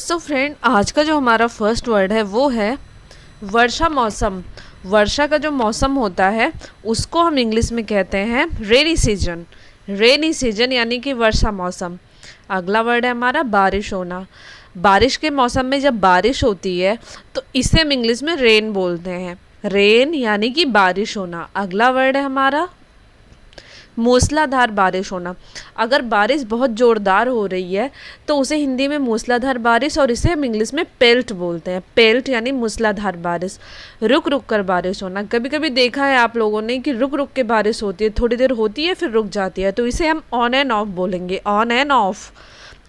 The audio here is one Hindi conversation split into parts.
सो फ्रेंड, आज का जो हमारा फर्स्ट वर्ड है वो है वर्षा मौसम। वर्षा का जो मौसम होता है उसको हम इंग्लिश में कहते हैं रेनी सीजन। रेनी सीजन यानी कि वर्षा मौसम। अगला वर्ड है हमारा बारिश होना। बारिश के मौसम में जब बारिश होती है तो इसे हम इंग्लिश में रेन बोलते हैं। रेन यानी कि बारिश होना। अगला वर्ड है हमारा मूसलाधार बारिश होना। अगर बारिश बहुत ज़ोरदार हो रही है तो उसे हिंदी में मूसलाधार बारिश और इसे हम इंग्लिश में पेल्ट बोलते हैं। पेल्ट यानी मूसलाधार बारिश। रुक रुक कर बारिश होना। कभी कभी देखा है आप लोगों ने कि रुक रुक के बारिश होती है, थोड़ी देर होती है फिर रुक जाती है, तो इसे हम ऑन एंड ऑफ बोलेंगे, ऑन एंड ऑफ।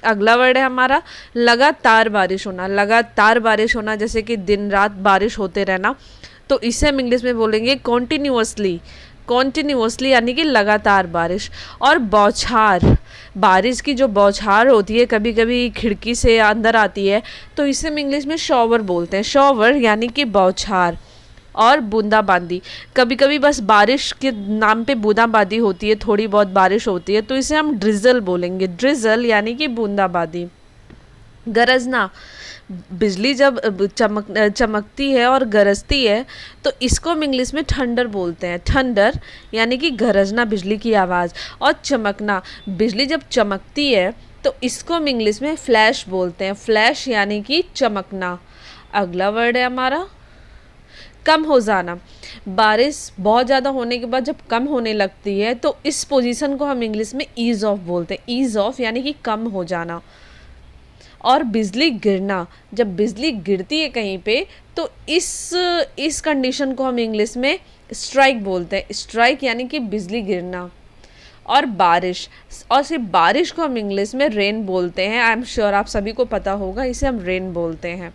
अगला वर्ड है हमारा लगातार बारिश होना। लगातार बारिश होना जैसे कि दिन रात बारिश होते रहना, तो इसे हम इंग्लिश में बोलेंगे कॉन्टिन्यूअसली। कॉन्टिन्यूअसली यानी कि लगातार बारिश। और बौछार, बारिश की जो बौछार होती है कभी कभी खिड़की से अंदर आती है, तो इसे हम इंग्लिश में शॉवर बोलते हैं। शॉवर यानी कि बौछार। और बूंदाबांदी, कभी कभी बस बारिश के नाम पे बूंदाबांदी होती है, थोड़ी बहुत बारिश होती है, तो इसे हम ड्रिजल बोलेंगे। ड्रिजल यानी कि बूंदाबांदी। गरजना, बिजली जब चमकती है और गरजती है तो इसको हम इंग्लिश में थंडर बोलते हैं। थंडर यानी कि गरजना, बिजली की आवाज़। और चमकना, बिजली जब चमकती है तो इसको हम इंग्लिश में फ्लैश बोलते हैं। फ्लैश यानी कि चमकना। अगला वर्ड है हमारा कम हो जाना। बारिश बहुत ज़्यादा होने के बाद जब कम होने लगती है तो इस पोजीशन को हम इंग्लिश में ईज ऑफ बोलते हैं। ईज ऑफ यानी कि कम हो जाना। और बिजली गिरना, जब बिजली गिरती है कहीं पे तो इस कंडीशन को हम इंग्लिश में स्ट्राइक बोलते हैं। स्ट्राइक यानी कि बिजली गिरना। और बारिश, और सिर्फ बारिश को हम इंग्लिश में रेन बोलते हैं। आई एम श्योर आप सभी को पता होगा, इसे हम रेन बोलते हैं।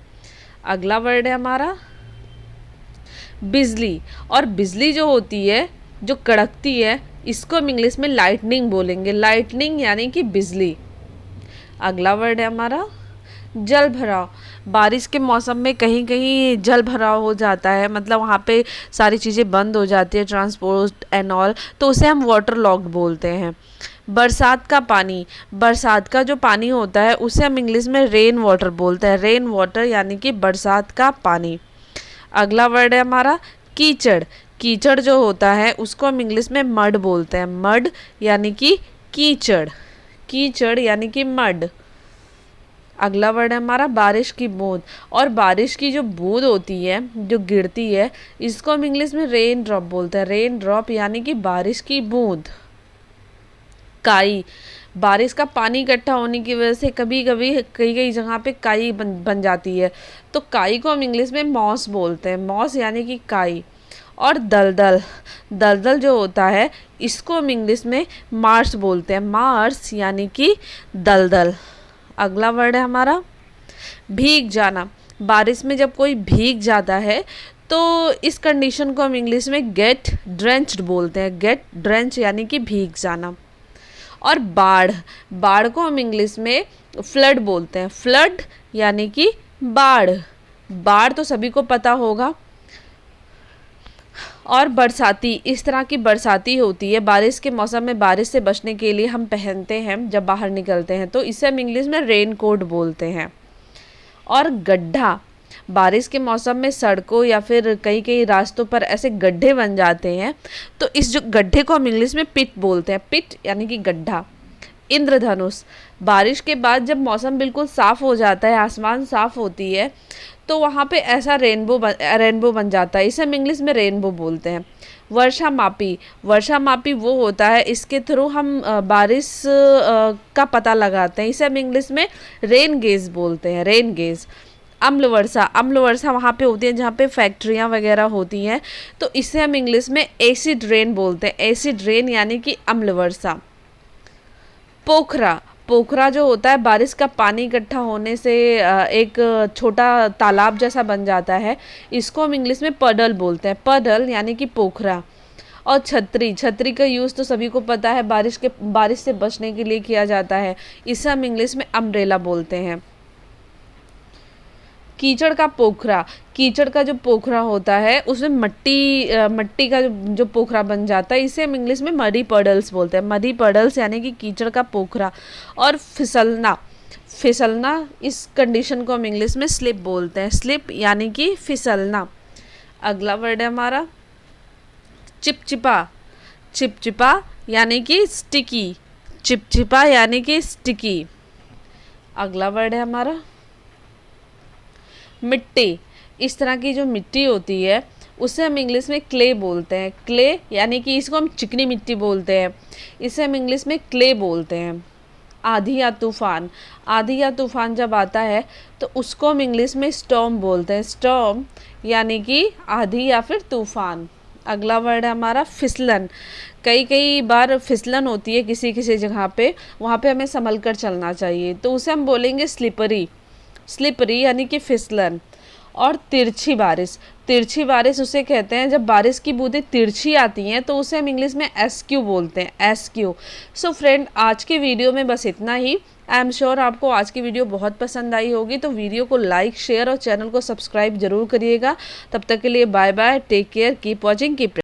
अगला वर्ड है हमारा बिजली। और बिजली जो होती है, जो कड़कती है, इसको हम इंग्लिश में लाइटनिंग बोलेंगे। लाइटनिंग यानी कि बिजली। अगला वर्ड है हमारा जल भराव। बारिश के मौसम में कहीं कहीं जल भराव हो जाता है, मतलब वहाँ पे सारी चीज़ें बंद हो जाती है, ट्रांसपोर्ट एंड ऑल, तो उसे हम वाटर लॉक्ड बोलते हैं। बरसात का पानी, बरसात का जो पानी होता है उसे हम इंग्लिश में रेन वाटर बोलते हैं। रेन वाटर यानी कि बरसात का पानी। अगला वर्ड है हमारा कीचड़। कीचड़ जो होता है उसको हम इंग्लिश में मड बोलते हैं। मड यानी कि कीचड़। कीचड़ यानी कि मड। अगला वर्ड है हमारा बारिश की बूंद। और बारिश की जो बूंद होती है, जो गिरती है, इसको हम इंग्लिश में रेन ड्रॉप बोलते हैं। रेन ड्रॉप यानी कि बारिश की बूंद। काई, बारिश का पानी इकट्ठा होने की वजह से कभी कभी कई कई जगह पे काई बन जाती है, तो काई को हम इंग्लिश में मॉस बोलते हैं। मॉस यानी कि काई। और दलदल, दलदल जो होता है इसको हम इंग्लिश में मार्स बोलते हैं। मार्स यानी कि दलदल। अगला वर्ड है हमारा भीग जाना। बारिश में जब कोई भीग जाता है तो इस कंडीशन को हम इंग्लिश में गेट ड्रेंच्ड बोलते हैं। गेट ड्रेंच यानी कि भीग जाना। और बाढ़, बाढ़ को हम इंग्लिश में फ्लड बोलते हैं। फ्लड यानी कि बाढ़। बाढ़ तो सभी को पता होगा। और बरसाती, इस तरह की बरसाती होती है बारिश के मौसम में, बारिश से बचने के लिए हम पहनते हैं जब बाहर निकलते हैं, तो इसे हम इंग्लिश में रेन कोट बोलते हैं। और गड्ढा, बारिश के मौसम में सड़कों या फिर कई कई रास्तों पर ऐसे गड्ढे बन जाते हैं, तो इस जो गड्ढे को हम इंग्लिश में पिट बोलते हैं। पिट यानी कि गड्ढा। इंद्रधनुष, बारिश के बाद जब मौसम बिल्कुल साफ़ हो जाता है, आसमान साफ़ होती है, तो वहाँ पे ऐसा रेनबो बन जाता है, इसे हम इंग्लिश में रेनबो बोलते हैं। वर्षा मापी, वर्षा मापी वो होता है इसके थ्रू हम बारिश का पता लगाते हैं, इसे हम इंग्लिश में रेन गेज बोलते हैं। Rain gauge. अम्ल वर्षा, अम्ल वर्षा वहाँ पे होती है जहाँ पे फैक्ट्रियाँ वगैरह होती हैं, तो इसे हम इंग्लिश में एसिड रेन बोलते हैं। एसिड रेन यानी कि अम्ल वर्षा। पोखरा, पोखरा जो होता है बारिश का पानी इकट्ठा होने से एक छोटा तालाब जैसा बन जाता है, इसको हम इंग्लिश में पडल बोलते हैं। पडल यानी कि पोखरा। और छतरी, छतरी का यूज़ तो सभी को पता है, बारिश से बचने के लिए किया जाता है, इसे हम इंग्लिश में अम्ब्रेला बोलते हैं। कीचड़ का पोखरा, कीचड़ का जो पोखरा होता है उसमें मट्टी का जो पोखरा बन जाता है, इसे हम इंग्लिश में मडी पडल्स बोलते हैं। मडी पडल्स यानी कि कीचड़ का पोखरा। और फिसलना, फिसलना, इस कंडीशन को हम इंग्लिश में स्लिप बोलते हैं। स्लिप यानी कि फिसलना। अगला वर्ड है हमारा चिपचिपा। चिपचिपा यानी कि स्टिकी। चिपचिपा यानी कि स्टिकी। अगला वर्ड है हमारा मिट्टी। इस तरह की जो मिट्टी होती है उसे हम इंग्लिश में क्ले बोलते हैं। क्ले यानी कि इसको हम चिकनी मिट्टी बोलते हैं, इसे हम इंग्लिश में क्ले बोलते हैं। आंधी या तूफान। आंधी या तूफान जब आता है तो उसको हम इंग्लिश में स्टॉर्म बोलते हैं। स्टॉर्म यानी कि आंधी या फिर तूफान। अगला वर्ड है हमारा फिसलन। कई बार फिसलन होती है किसी किसी जगह पे, वहाँ पे हमें संभल कर चलना चाहिए, तो उसे हम बोलेंगे स्लिपरी। स्लिपरी यानी कि फिसलन। और तिरछी बारिश। तिरछी बारिश उसे कहते हैं जब बारिश की बूंदें तिरछी आती हैं, तो उसे हम इंग्लिश में एस्क्यू बोलते हैं। एस्क्यू। सो फ्रेंड, आज के वीडियो में बस इतना ही। आई एम श्योर आपको आज की वीडियो बहुत पसंद आई होगी, तो वीडियो को लाइक, शेयर और चैनल को सब्सक्राइब जरूर करिएगा। तब तक के लिए bye bye, take care, keep watching, keep